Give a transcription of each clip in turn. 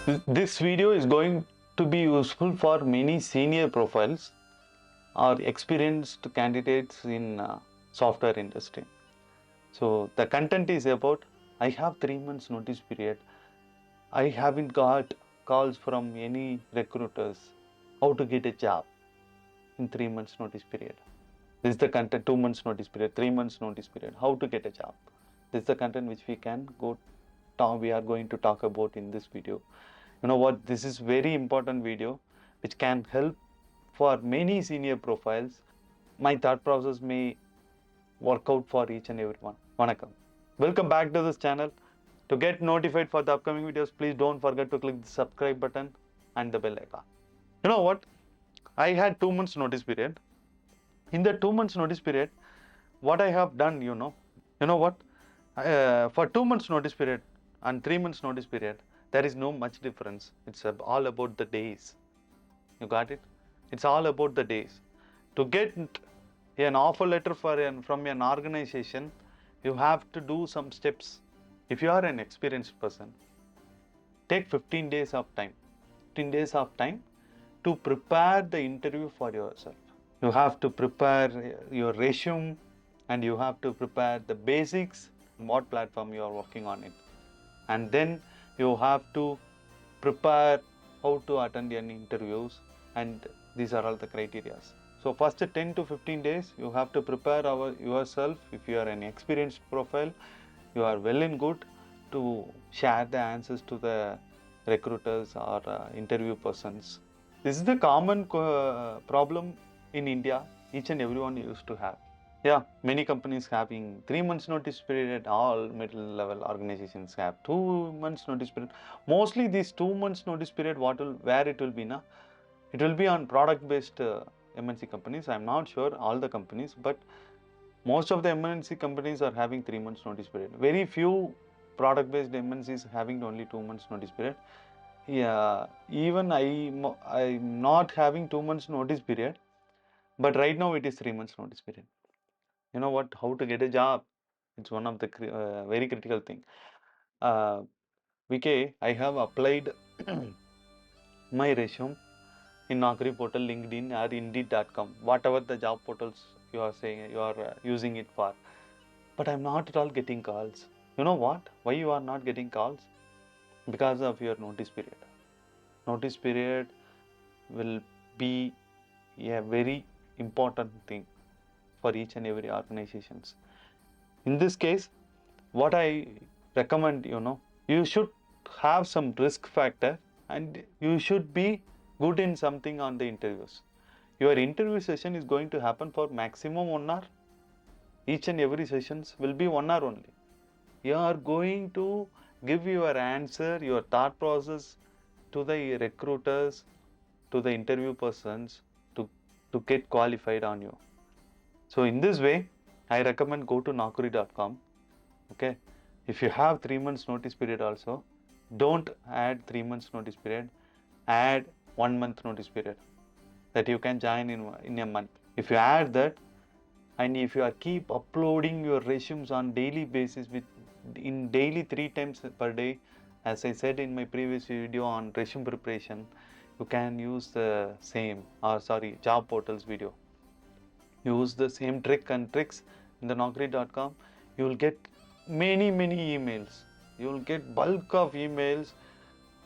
This video is going to be useful for many senior profiles or experienced candidates in software industry. So the content is about, I have 3 months notice period. I haven't got calls from any recruiters. How to get a job in 3 months notice period. This is the content. 2 months notice period, 3 months notice period. How to get a job. This is the content which we are going to talk about in this video. You know what, this is very important video which can help for many senior profiles. My thought process may work out for each and everyone. Vanakkam. Welcome back to this channel. To get notified for the upcoming videos, please don't forget to click the subscribe button and the bell icon. You know what, I had 2 months notice period. In the 2 months notice period, what I have done, you know what, for 2 months notice period and 3 months notice period, there is no much difference. It's all about the days. You got it? It's all about the days. To get an offer letter from an organization, you have to do some steps. If you are an experienced person, take 15 days of time. 15 days of time to prepare the interview for yourself. You have to prepare your resume and you have to prepare the basics, what platform you are working on it. And then you have to prepare how to attend any interviews, and these are all the criteria. So first 10 to 15 days you have to prepare yourself. If you are an experienced profile, you are well and good to share the answers to the recruiters or interview persons. This is the common problem in India, each and everyone used to have. Yeah, many companies having 3 months notice period. All middle level organizations have 2 months notice period. Mostly these 2 months notice period, where it will be now? It will be on product based MNC companies. I'm not sure all the companies, but most of the MNC companies are having 3 months notice period. Very few product based MNCs having only 2 months notice period. Yeah, even I'm not having 2 months notice period, but right now it is 3 months notice period. You know what, how to get a job, it's one of the very critical thing. VK, I have applied my resume in Naukri portal, LinkedIn or Indeed.com, whatever the job portals you are saying you are using it for, but I'm not at all getting calls. You know what, why you are not getting calls? Because of your notice period. Notice period will be a very important thing for each and every organizations. In this case, what I recommend, you should have some risk factor and you should be good in something on the interviews. Your interview session is going to happen for maximum 1 hour. Each and every sessions will be 1 hour only. You are going to give your answer, your thought process to the recruiters, to the interview persons to get qualified on you. So in this way, I recommend go to Naukri.com. Okay, if you have 3 months notice period also, don't add 3 months notice period, add 1 month notice period, that you can join in a month. If you add that, and if you are keep uploading your resumes on daily basis in daily 3 times per day, as I said in my previous video on resume preparation, you can use the same job portals video. Use the same trick and tricks in the Naukri.com. You will get many emails. You will get bulk of emails,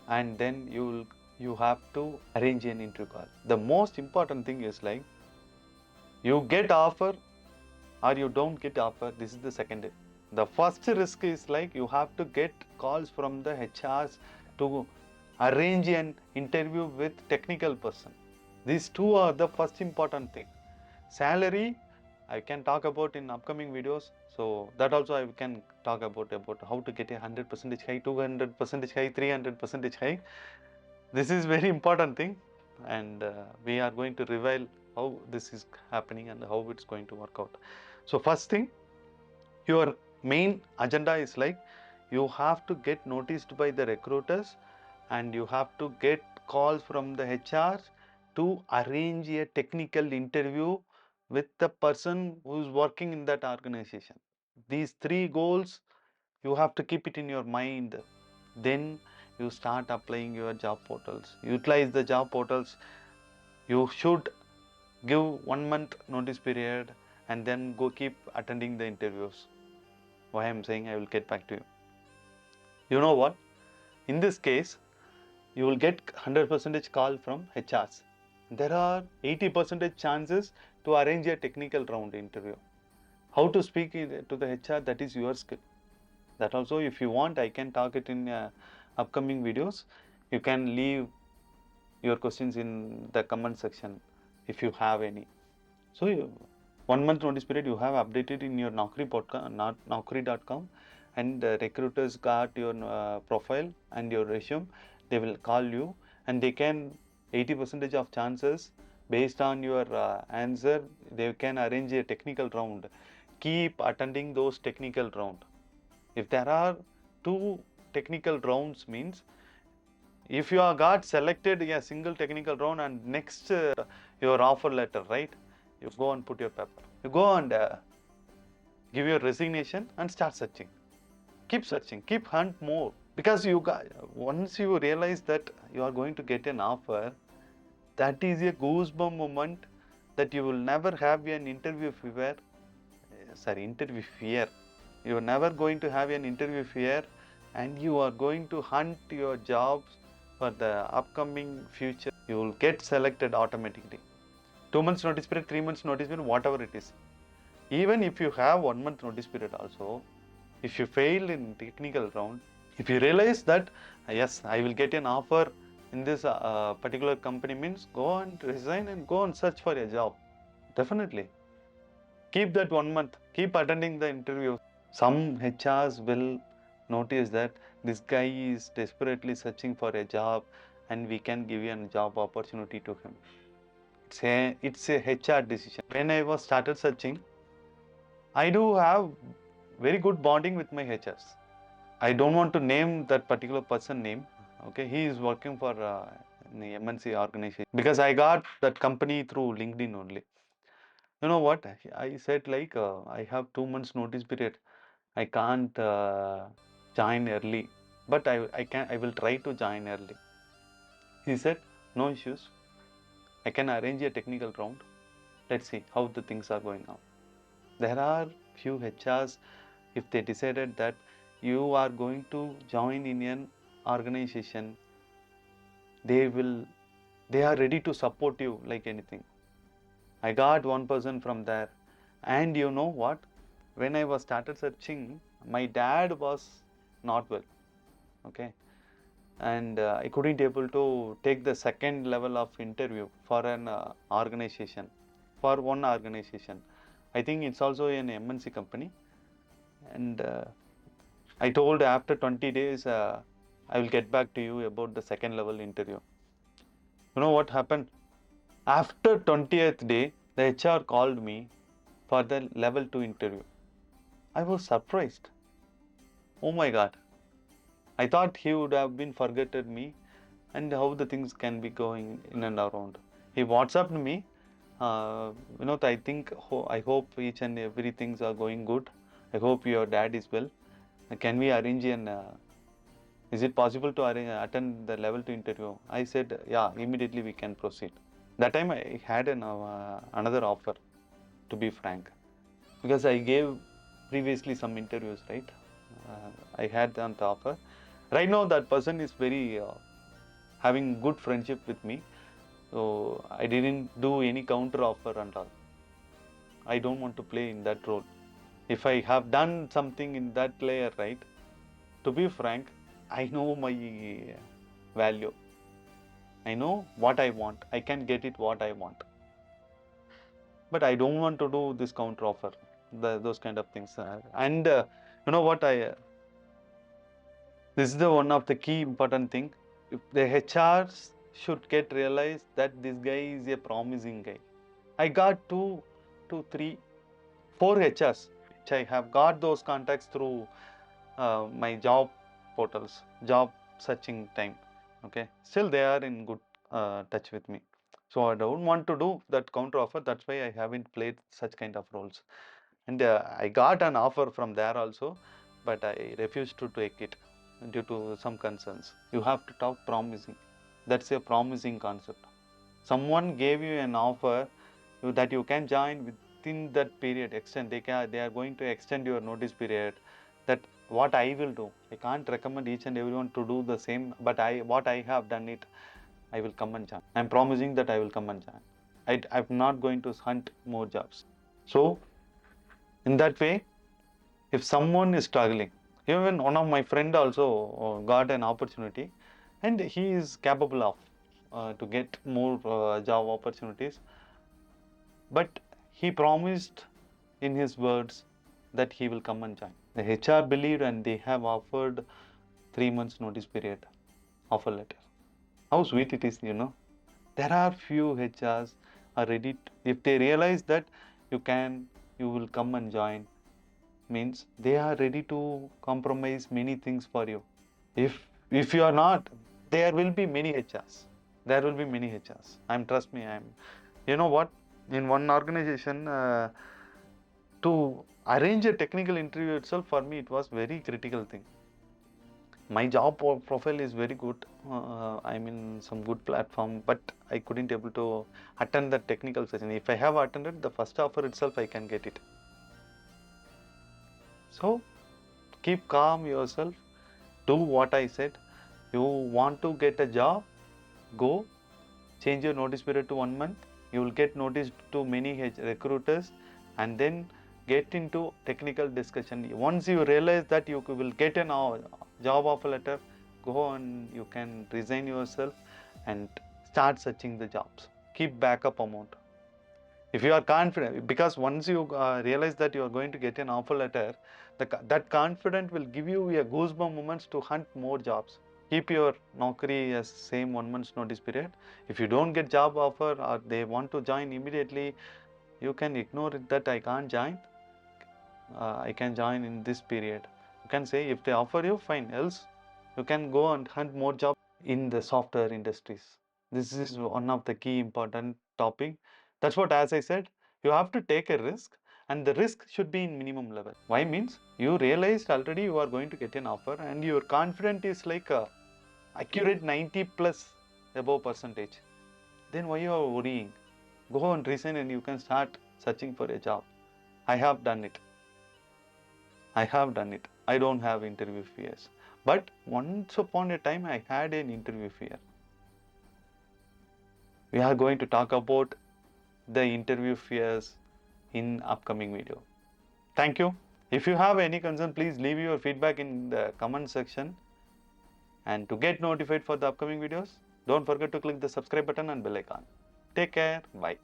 and then you have to arrange an interview call. The most important thing is like, you get offer or you don't get offer. This is the second. The first risk is like, you have to get calls from the HRs to arrange an interview with technical person. These two are the first important thing. Salary, I can talk about in upcoming videos. So that also I can talk about how to get a 100% high, 200% high, 300% high. This is very important thing, and we are going to reveal how this is happening and how it's going to work out. So first thing, your main agenda is like, you have to get noticed by the recruiters and you have to get calls from the HRs to arrange a technical interview with the person who is working in that organization. These 3 goals, you have to keep it in your mind. Then you start applying your job portals. Utilize the job portals. You should give 1 month notice period and then go keep attending the interviews. Why I'm saying I will get back to you. You know what? In this case, you will get 100% call from HRs. There are 80% chances to arrange a technical round interview. How to speak to the HR, that is your skill. That also, if you want, I can talk it in upcoming videos. You can leave your questions in the comment section if you have any. So 1 month notice period you have updated in your Naukri podcast, not Naukri.com, and recruiters got your profile and your resume. They will call you, and they can 80% of chances based on your answer. They can arrange a technical round. Keep attending those technical round. If there are 2 technical rounds, means if you are got selected in a single technical round and next your offer letter, right? You go and put your paper. You go and give your resignation and start searching. Keep searching, keep hunt more. Because you got, once you realize that you are going to get an offer, that is a goosebump moment that you will never have an interview fear. Interview fear. You are never going to have an interview fear, and you are going to hunt your jobs for the upcoming future. You will get selected automatically. 2 months notice period, 3 months notice period, whatever it is. Even if you have 1 month notice period also, if you fail in technical round, if you realize that yes, I will get an offer in this particular company, means go and resign and go and search for a job. Definitely. Keep that 1 month, keep attending the interview. Some HRs will notice that this guy is desperately searching for a job and we can give you a job opportunity to him. It's a HR decision. When I was started searching, I do have very good bonding with my HRs. I don't want to name that particular person name. Okay, he is working for the MNC organization because I got that company through LinkedIn only. You know what? I said like I have 2 months notice period. I can't join early, but I will try to join early. He said, no issues. I can arrange a technical round. Let's see how the things are going on. There are few HRs, if they decided that you are going to join in an organization, they are ready to support you like anything. I got one person from there, and you know what? When I was started searching, my dad was not well. Okay, and I couldn't able to take the second level of interview for an organization, for one organization. I think it's also an MNC company, and I told after 20 days I will get back to you about the second level interview. You know what happened? After 20th day, the HR called me for the level 2 interview. I was surprised. Oh my God. I thought he would have been forgotten me and how the things can be going in and around. He WhatsApped me. I think, I hope each and every things are going good. I hope your dad is well. Can we arrange an, is it possible to attend the level 2 interview? I said, yeah, immediately we can proceed. That time I had another offer, to be frank, because I gave previously some interviews, right? I had that offer. Right now that person is very having good friendship with me, so I didn't do any counter offer and all. I don't want to play in that role. If I have done something in that layer, right, to be frank, I know my value. I know what I want. I can get it what I want. But I don't want to do this counter offer, those kind of things. And you know what? This is the one of the key important thing. If the HRs should get realized that this guy is a promising guy. I got two, three, 4 HRs which I have got those contacts through my job portals, job searching time. Okay, still they are in good touch with me. So I don't want to do that counter offer. That's why I haven't played such kind of roles. And I got an offer from there also, but I refused to take it. due to some concerns. You have to talk promising. That's a promising concept. Someone gave you an offer that you can join within that period, they are going to extend your notice period. That what I will do, I can't recommend each and everyone to do the same, but what I have done it, I will come and join. I'm promising that I will come and join. I'm not going to hunt more jobs. So in that way, if someone is struggling, even one of my friend also got an opportunity, and he is capable of to get more job opportunities, but he promised in his words that he will come and join. The HR believed and they have offered 3 months notice period offer letter. How sweet it is, you know. There are few HRs are ready if they realize that you will come and join, means they are ready to compromise many things for you. If you are not, there will be many HRs. There will be many HRs. Trust me. You know what? In one organization, to arrange a technical interview itself, for me it was very critical thing. My job profile is very good. I'm in some good platform, but I couldn't able to attend the technical session. If I have attended the first offer itself, I can get it. So keep calm yourself. Do what I said. You want to get a job, go change your notice period to 1 month. You will get noticed to many recruiters, and then get into technical discussion. Once you realize that you will get a job offer letter, go and you can resign yourself and start searching the jobs. Keep backup amount. If you are confident, because once you realize that you are going to get an offer letter, that confidence will give you a goosebump moments to hunt more jobs. Keep your naukri as same 1 month's notice period. If you don't get job offer or they want to join immediately, you can ignore it that I can't join. I can join in this period. You can say if they offer you, fine. Else, you can go and hunt more jobs in the software industries. This is one of the key important topic. That's what, as I said, you have to take a risk, and the risk should be in minimum level. Why means you realized already you are going to get an offer, and your confidence is like a accurate 90 plus above percentage. Then why you are worrying? Go and resign and you can start searching for a job. I have done it. I have done it. I don't have interview fears. But once upon a time, I had an interview fear. We are going to talk about the interview fears in upcoming video. Thank you. If you have any concern, please leave your feedback in the comment section. And to get notified for the upcoming videos, don't forget to click the subscribe button and bell icon. Take care. Bye.